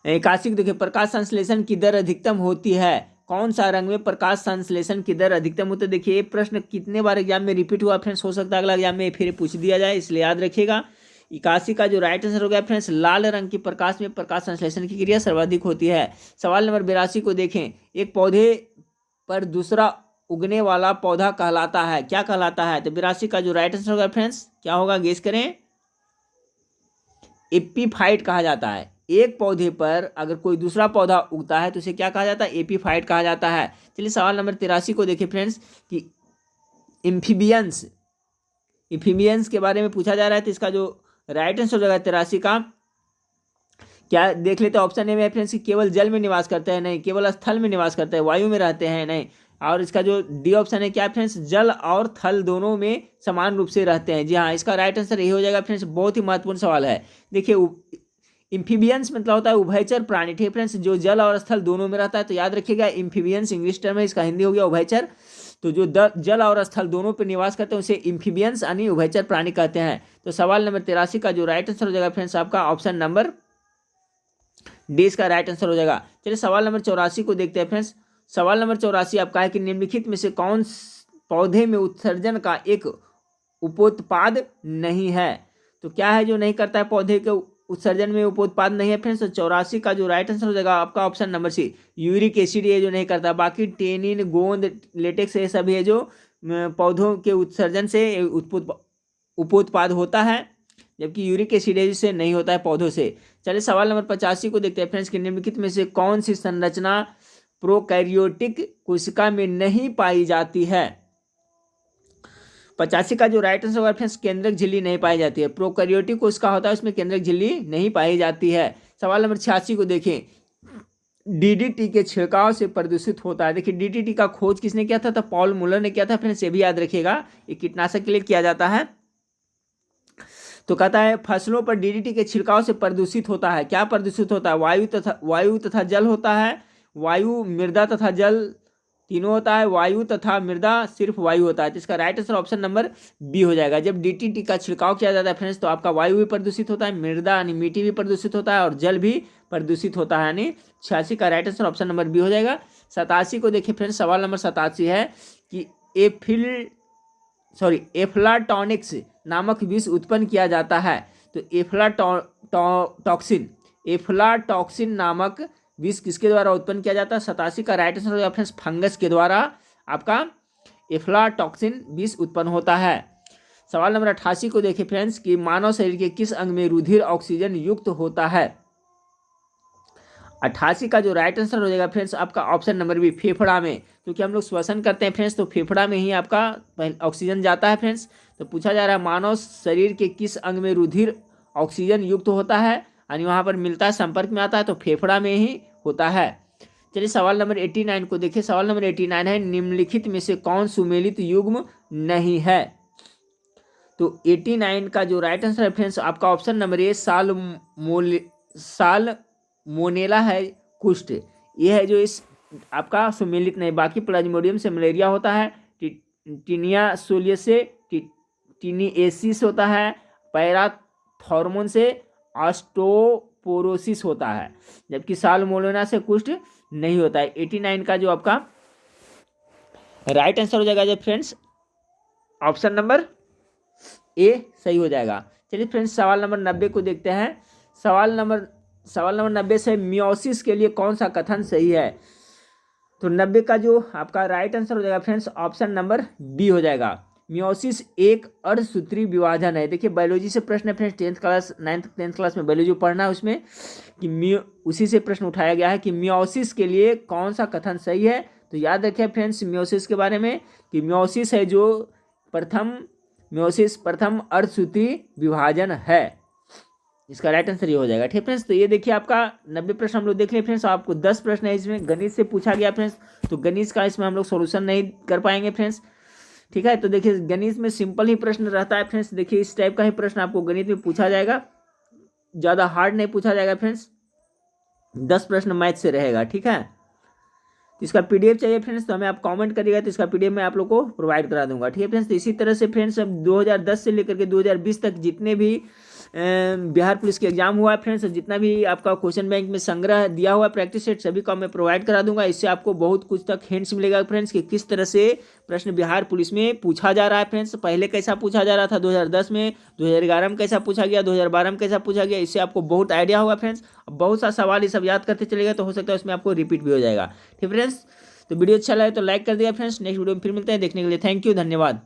81 देखिए, प्रकाश संश्लेषण की दर अधिकतम होती है, कौन सा रंग में प्रकाश संश्लेषण की दर अधिकतम होती है। देखिए ये प्रश्न कितने बार एग्जाम में रिपीट हुआ फ्रेंड्स, हो सकता है अगला एग्जाम में फिर पूछ दिया जाए, इसलिए याद रखिएगा। 81 का जो राइट आंसर हो गया फ्रेंड्स, लाल रंग की प्रकाश में प्रकाश संश्लेषण की क्रिया सर्वाधिक होती है। सवाल नंबर 82 को देखें, एक पौधे पर दूसरा उगने वाला पौधा कहलाता है, क्या कहलाता है। तो 82 का जो राइट आंसर होगा फ्रेंड्स क्या होगा, गेस करें। एपीफाइट कहा जाता है। एक पौधे पर अगर कोई दूसरा पौधा उगता है तो उसे क्या कहा जाता है, एपीफाइट कहा जाता है। चलिए सवाल नंबर 83 को देखिए फ्रेंड्स कि इम्फीबियंस के बारे में पूछा जा रहा है। तो इसका जो राइट आंसर हो जाएगा 83 का, क्या देख लेते हैं ऑप्शन ए में फ्रेंड्स कि केवल जल में निवास करते हैं, नहीं। केवल स्थल में निवास करते हैं, वायु में रहते हैं, नहीं। और इसका जो डी ऑप्शन है क्या फ्रेंड्स, जल और थल दोनों में समान रूप से रहते हैं। जी हाँ, इसका राइट आंसर यही हो जाएगा फ्रेंड्स। बहुत ही महत्वपूर्ण सवाल है। देखिए इम्फीबियंस मतलब होता है उभयचर प्राणी, ठीक है फ्रेंड्स, जो जल और स्थल दोनों में रहता है। तो याद रखिएगा इम्फीबियंस इंग्लिश टर्म है, इसका हिंदी हो गया उभयचर। तो जो जल और स्थल दोनों पर निवास करते हैं उसे इम्फीबियंस यानी उभयचर प्राणी कहते हैं। तो सवाल नंबर 83 का जो राइट आंसर हो जाएगा फ्रेंड्स आपका ऑप्शन नंबर डी इसका राइट आंसर हो जाएगा। चलिए सवाल नंबर 84 को देखते हैं फ्रेंड्स। सवाल नंबर 84 आपका है कि निम्नलिखित में से कौन पौधे में उत्सर्जन का एक उपोत्पाद नहीं है। तो क्या है जो नहीं करता है, पौधे के उत्सर्जन में उपोत्पाद नहीं है फ्रेंड्स। तो 84 का जो राइट आंसर हो जाएगा आपका option number C, uric acid, ये जो नहीं करता। बाकी टेनिन, गोंद, लेटेक्स ये सब है जो पौधों के उत्सर्जन से उपोत्पाद होता है, जबकि यूरिक एसिड से नहीं होता है पौधों से। चलिए सवाल नंबर 85 को देखते हैं फ्रेंड्स कि निम्नलिखित में से कौन सी संरचना प्रोकैरियोटिक कोशिका में नहीं पाई जाती है। 85 का जो राइट आंसर होगा फ्रेंड्स केंद्रक झिल्ली नहीं पाई जाती है। प्रोकैरियोटिक कोशिका होता है उसमें केंद्रक झिल्ली नहीं पाई जाती है। सवाल नंबर 86 को देखें, डीडीटी के छिड़काव से प्रदूषित होता है। देखिए डीडीटी का खोज किसने किया था, तो पॉल मुलर ने किया था फ्रेंड्स, ये भी याद रखिएगा। ये कीटनाशक के लिए किया जाता है। तो कहता है फसलों पर डीडीटी के छिड़काव से प्रदूषित होता है। क्या प्रदूषित होता है, वायु तथा जल होता है। वायु, मृदा तथा जल तीनों होता है। वायु तथा मृदा सिर्फ वायु होता है। तो इसका right answer option number B हो जाएगा। जब डीडीटी का छिड़काव किया जाता है फ्रेंड्स तो आपका वायु भी प्रदूषित होता है, मृदा यानी मिट्टी भी प्रदूषित होता है और जल भी प्रदूषित होता है। यानी 86 का right answer option number B हो जाएगा। 87 को देखिए फ्रेंड्स, सवाल नंबर 87 है कि एफ्लाटॉनिक्स नामक विष उत्पन्न किया जाता है। तो एफ्लाटॉक्सिन नामक विष किसके द्वारा उत्पन्न किया जाता है। 87 का राइट आंसर हो जाएगा फ्रेंड्स फंगस के द्वारा आपका एफ्लाटॉक्सिन विष उत्पन्न होता है। सवाल नंबर 88 को देखिए फ्रेंड्स कि मानव शरीर के किस अंग में रुधिर ऑक्सीजन युक्त होता है। 88 का जो राइट आंसर हो जाएगा फ्रेंड्स आपका ऑप्शन नंबर बी, फेफड़ा में। क्योंकि हम लोग श्वसन करते हैं फ्रेंड्स तो फेफड़ा में ही आपका ऑक्सीजन जाता है फ्रेंड्स। तो पूछा जा रहा है मानव शरीर के किस अंग में रुधिर ऑक्सीजन युक्त होता है, यानी वहाँ पर मिलता है, संपर्क में आता है, तो फेफड़ा में ही होता है। चलिए सवाल नंबर 89 को देखिए। सवाल नंबर 89 है निम्नलिखित में से कौन सुमेलित युग्म नहीं है। तो 89 का जो राइट आंसर है फ्रेंड्स आपका ऑप्शन नंबर ए, साल्मोनेला है कुष्ठ। ये है जो इस आपका सुमेलित नहीं। बाकी प्लाज्मोडियम से मलेरिया होता है, टीनिया सोलिया से टीनिएसिस होता है, पैराथॉर्मोन से ऑस्टोपोरोसिस होता है, जबकि साल्मोनेला से कुष्ठ नहीं होता है। 89 का जो आपका राइट आंसर हो जाएगा जब फ्रेंड्स ऑप्शन नंबर ए सही हो जाएगा। चलिए फ्रेंड्स सवाल नंबर 90 को देखते हैं। सवाल नंबर 90 से मियोसिस के लिए कौन सा कथन सही है। तो 90 का जो आपका राइट आंसर हो जाएगा फ्रेंड्स ऑप्शन नंबर बी हो जाएगा। मियोसिस एक अर्धसूत्री विभाजन है। देखिए बायोलॉजी से प्रश्न है फ्रेंड्स, 9th 10th क्लास में बायोलॉजी पढ़ना है उसमें कि उसी से प्रश्न उठाया गया है कि मियोसिस के लिए कौन सा कथन सही है। तो याद रखें फ्रेंड्स मियोसिस के बारे में कि मियोसिस है जो प्रथम अर्धसूत्री विभाजन है। इसका राइट आंसर ये हो जाएगा। ठीक फ्रेंड्स, तो ये देखिए आपका 90 प्रश्न हम लोग देख लिए फ्रेंड्स। आपको 10 प्रश्न है इसमें गणित से पूछा गया फ्रेंड्स, तो गणित का इसमें हम लोग सॉल्यूशन नहीं कर पाएंगे फ्रेंड्स। ठीक है, तो देखिए गणित में सिंपल ही प्रश्न रहता है फ्रेंड्स। देखिए इस टाइप का ही प्रश्न आपको गणित में पूछा जाएगा, ज़्यादा हार्ड नहीं पूछा जाएगा फ्रेंड्स। 10 प्रश्न मैथ से रहेगा। ठीक है, इसका पीडीएफ चाहिए फ्रेंड्स तो हमें आप कमेंट करिएगा, तो इसका पीडीएफ मैं आप लोग को प्रोवाइड करा दूंगा। ठीक है फ्रेंड्स, तो इसी तरह से फ्रेंड्स अब 2010 से लेकर के 2020 तक जितने भी बिहार पुलिस के एग्जाम हुआ है फ्रेंड्स, जितना भी आपका क्वेश्चन बैंक में संग्रह दिया हुआ है प्रैक्टिस सेट, सभी का मैं प्रोवाइड करा दूंगा। इससे आपको बहुत कुछ तक हिंट्स मिलेगा फ्रेंड्स कि किस तरह से प्रश्न बिहार पुलिस में पूछा जा रहा है फ्रेंड्स। पहले कैसा पूछा जा रहा था 2010 में, 2011 में कैसा पूछा गया, 2012 में कैसा पूछा गया, इससे आपको बहुत आइडिया होगा फ्रेंड्स। अब बहुत सा सवाल ये सब याद करते चलेगा तो हो सकता है उसमें आपको रिपीट भी हो जाएगा। ठीक फ्रेंड्स, तो वीडियो अच्छा लगे तो लाइक कर दिया फ्रेंड्स। नेक्स्ट वीडियो में फिर मिलते हैं, देखने के लिए थैंक यू, धन्यवाद।